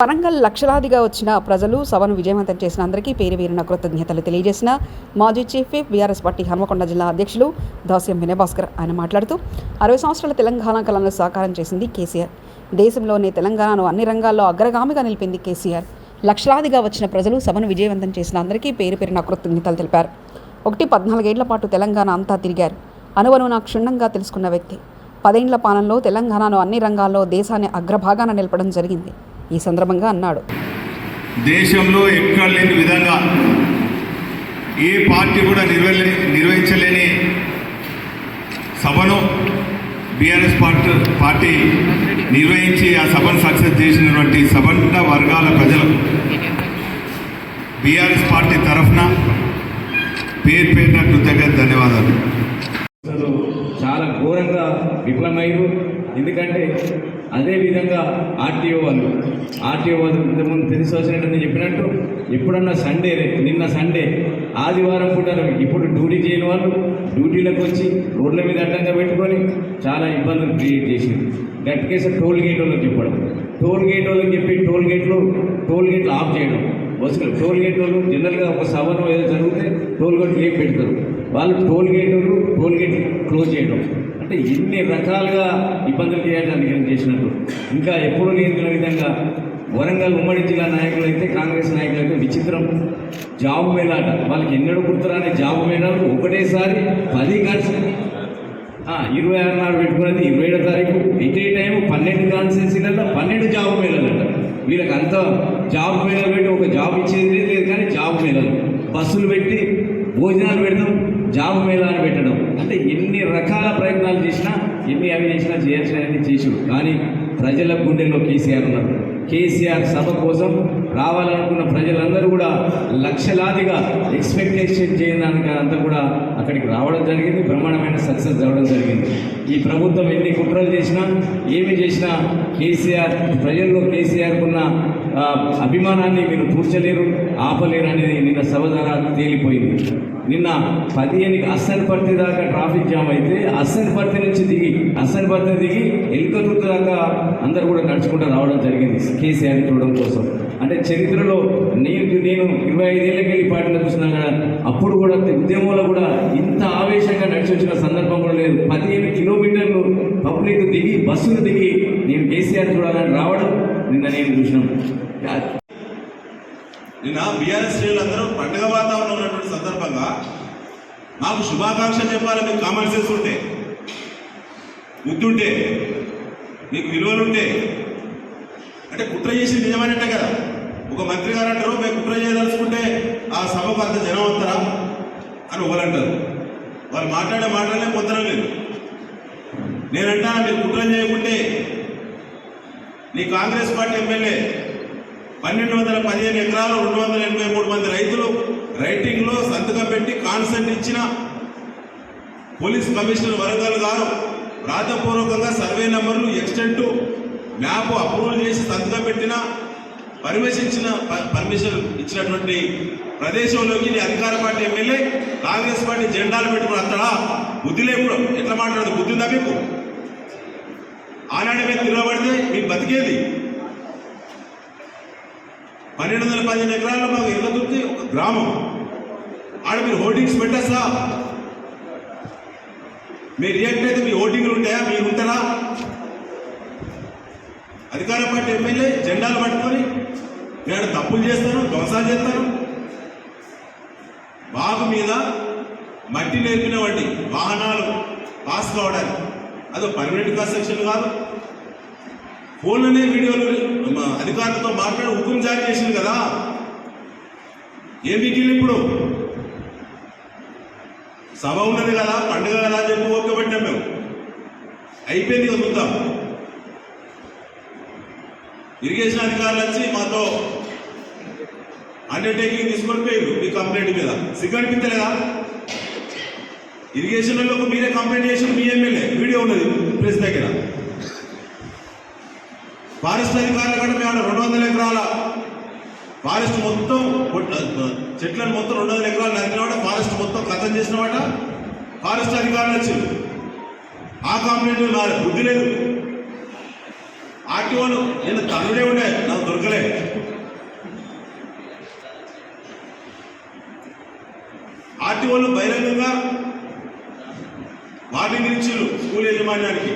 వరంగల్ లక్షలాదిగా వచ్చిన ప్రజలు సభను విజయవంతం చేసిన అందరికీ పేరువేరిన కృతజ్ఞతలు తెలియజేసిన మాజీ chief whip BRS party Hanamkonda జిల్లా అధ్యక్షులు దాస్యం వినయ్ భాస్కర్. ఆయన మాట్లాడుతూ 60 సంవత్సరాల తెలంగాణ కలను సాకారం చేసింది కేసీఆర్. దేశంలోనే తెలంగాణను అన్ని రంగాల్లో అగ్రగామిగా నిలిపింది కేసీఆర్. లక్షలాదిగా వచ్చిన ప్రజలు సభను విజయవంతం చేసిన అందరికీ పేరువేరిన కృతజ్ఞతలు తెలిపారు. 14 ఏళ్ల పాటు తెలంగాణ అంతా తిరిగారు. అనువనున క్షుణ్ణంగా తెలుసుకున్న వ్యక్తి. 10 ఏళ్ల పాలనలో తెలంగాణను అన్ని రంగాల్లో దేశాన్ని అగ్రభాగాన నిలపడం జరిగింది. ఈ సందర్భంగా అన్నాడు, దేశంలో ఎక్కడ లేని విధంగా ఏ పార్టీ కూడా నిర్వహించలేని సభను బీఆర్ఎస్ పార్టీ నిర్వహించి ఆ సభను సక్సెస్ చేసినటువంటి సబండ వర్గాల ప్రజలకు బీఆర్ఎస్ పార్టీ తరఫున పేరు పేరున కృతజ్ఞత ధన్యవాదాలు. చాలా ఘోరంగా విఫలమయ్యారు. ఎందుకంటే అదేవిధంగా ఆర్టీఓ వాళ్ళు ఇంతకుముందు తెలిసి చెప్పినట్టు ఎప్పుడన్నా సండే, నిన్న సండే ఆదివారం పూట ఇప్పుడు డ్యూటీ చేయని వాళ్ళు డ్యూటీలకు వచ్చి రోడ్ల మీద అడ్డంగా పెట్టుకొని చాలా ఇబ్బందులు క్రియేట్ చేసింది. గట్టికేసి టోల్ గేట్ వాళ్ళకి చెప్పడం, టోల్ గేట్ వాళ్ళకి చెప్పి టోల్ గేట్లు ఆఫ్ చేయడం. బస్సులు టోల్ గేట్ వాళ్ళు జనరల్గా ఒక సభను ఏదో జరిగితే టోల్ గేట్లు ఏం పెడతారు, వాళ్ళు టోల్ గేట్ క్లోజ్ చేయడం. అంటే ఎన్ని రకాలుగా ఇబ్బందులు చేయడానికి చేసినట్టు. ఇంకా ఎప్పుడు లేని విధంగా వరంగల్ ఉమ్మడి జిల్లా నాయకులు అయితే, కాంగ్రెస్ నాయకులు అయితే విచిత్రం జాబు మేళాట. వాళ్ళకి ఎన్నడూ గుర్తురాని జాబు మేళాలు ఒకటేసారి 10 కలిసి 26 నాడు పెట్టుకున్నది 27వ తారీఖు. ఇటే టైం 12 కాన్స్టిట్యున్సీలలో 12 జాబు మేళాలట. వీళ్ళకి అంత జాబు మేళాలు పెట్టి ఒక జాబ్ ఇచ్చేది లేదు, కానీ జాబు మేళాలు బస్సులు పెట్టి భోజనాలు పెడతాం, జాబు మేళాలు పెట్టడం. అంటే ఎన్ని రకాల ప్రయత్నాలు చేసినా, ఎన్ని అవి చేసినా చేయాల్సినవన్నీ చేసుడు. కానీ ప్రజల గుండెల్లో కేసీఆర్ ఉన్నారు. కేసీఆర్ సభ కోసం రావాలనుకున్న ప్రజలందరూ కూడా లక్షలాదిగా ఎక్స్పెక్టేషన్ చేయడానికి అంతా కూడా అక్కడికి రావడం జరిగింది. బ్రహ్మాండమైన సక్సెస్ అవ్వడం జరిగింది. ఈ ప్రభుత్వం ఎన్ని కుట్రలు చేసినా, ఏమి చేసినా కేసీఆర్ ప్రజల్లో కేసీఆర్కున్న అభిమానాన్ని మీరు కూర్చలేరు, ఆపలేరు అనేది నిన్న సభ ద్వారా తేలిపోయింది. నిన్న 15 అస్సన్పర్తి దాకా ట్రాఫిక్ జామ్ అయితే అస్సన్పర్తి దిగి ఎల్కతుర్తి దాకా అందరూ కూడా నడుచుకుంటూ రావడం జరిగింది కేసీఆర్ చూడడం కోసం. అంటే చరిత్రలో నేను 25 ఏళ్ళకి వెళ్ళి పార్టీలో చూసినా కదా, అప్పుడు కూడా ఉద్యమంలో కూడా ఇంత ఆవేశంగా నడిచి వచ్చిన సందర్భం కూడా లేదు. 15 కిలోమీటర్లు పబ్లిక్ దిగి బస్సులు దిగి నేను కేసీఆర్ చూడాలని రావడం నిన్న నేను చూసినాను. నిన్న బీఆర్ఎస్ శ్రేణులందరూ పండుగ వాతావరణం ఉన్నటువంటి సందర్భంగా మాకు శుభాకాంక్షలు చెప్పాలి. మీకు కామన్ సెన్స్ ఉంటే, బుద్ధుంటే, మీకు విలువలుంటే, అంటే కుట్ర చేసి నిజమైనట్టే కదా. ఒక మంత్రి గారు అంటారు, మేము కుట్ర చేయదలుచుకుంటే ఆ సభకు అంత జనం వస్తారా అని ఒకరంటారు. వాళ్ళు మాట్లాడే మాటలనే పొందడం లేదు. నేనంటా మీరు కుట్ర చేయకుంటే నీ కాంగ్రెస్ పార్టీ ఎమ్మెల్యే 1215 ఎకరాలు 283 మంది రైతులు రైటింగ్లో సంతకం పెట్టి కాన్సెంట్ ఇచ్చిన పోలీస్ కమిషనర్ వరంగల్ గారు వ్రాతపూర్వకంగా సర్వే నెంబర్లు, ఎక్స్టెంట్ మ్యాప్ అప్రూవల్ చేసి సంతకం పెట్టిన పర్మిషన్ ఇచ్చినటువంటి ప్రదేశంలోకి అధికార పార్టీ ఎమ్మెల్యే కాంగ్రెస్ పార్టీ జెండాలు పెట్టుకుని అత్తడా? బుద్ధి లేకుండా ఎట్లా మాట్లాడదు? బుద్ధి ఉందా మీకు? ఆనాడే మీరు తిరగబడితే మీకు బతికేది. 1215 ఎకరాల్లో మాకు ఎల్లదుర్తి ఒక గ్రామం. ఆడ మీరు హోర్డింగ్స్ పెట్టేస్తా, మీరు రియాక్ట్ అయితే మీ హోర్డింగ్లు ఉంటాయా? మీరు ఉంటారా? అధికార పార్టీ ఎమ్మెల్యే జెండాలు పట్టుకొని నేను తప్పులు చేస్తాను, దోసాలు చేస్తాను. బాగు మీద మట్టి నేర్పినవండి వాహనాలు పాస్ కావడానికి, అదో పర్మనెంట్ కన్స్ట్రక్షన్ కాదు. ఫోన్లోనే వీడియోలు అధికారులతో మాట్లాడి హుకుం జారీ చేసింది కదా. ఏం మిగిలిన ఇప్పుడు సభ ఉన్నది కదా, పండుగ కదా అని చెప్పి ఓకే పెట్టాం. మేము అయిపోయింది కదా, చూద్దాం. ఇరిగేషన్ అధికారులు వచ్చి మాతో అండర్టేకింగ్ తీసుకొని పోయారు మీ కంప్లైంట్ మీద. సిగ్గనిపించలేదా? ఇరిగేషన్ వాళ్ళకు మీరే కంప్లైంట్ చేసి మీ ఎమ్మెల్యే వీడియో ఉన్నది ప్రెస్ దగ్గర. ఫారెస్ట్ అధికారులు కూడా మేము 200 ఎకరాల ఫారెస్ట్ మొత్తం చెట్లను మొత్తం 200 ఎకరాలు నరికినవాడ, ఫారెస్ట్ మొత్తం కథం చేసినవాడ ఫారెస్ట్ అధికారులు వచ్చి ఆ కంప్లైంట్ బుద్ధి లేదు. ఆర్టీఓలు నేను తనుడే ఉండే నాకు దొరకలే. ఆర్టీఓలు బహిరంగంగా వార్నింగ్ ఇచ్చారు స్కూల్ యాజమాన్యానికి.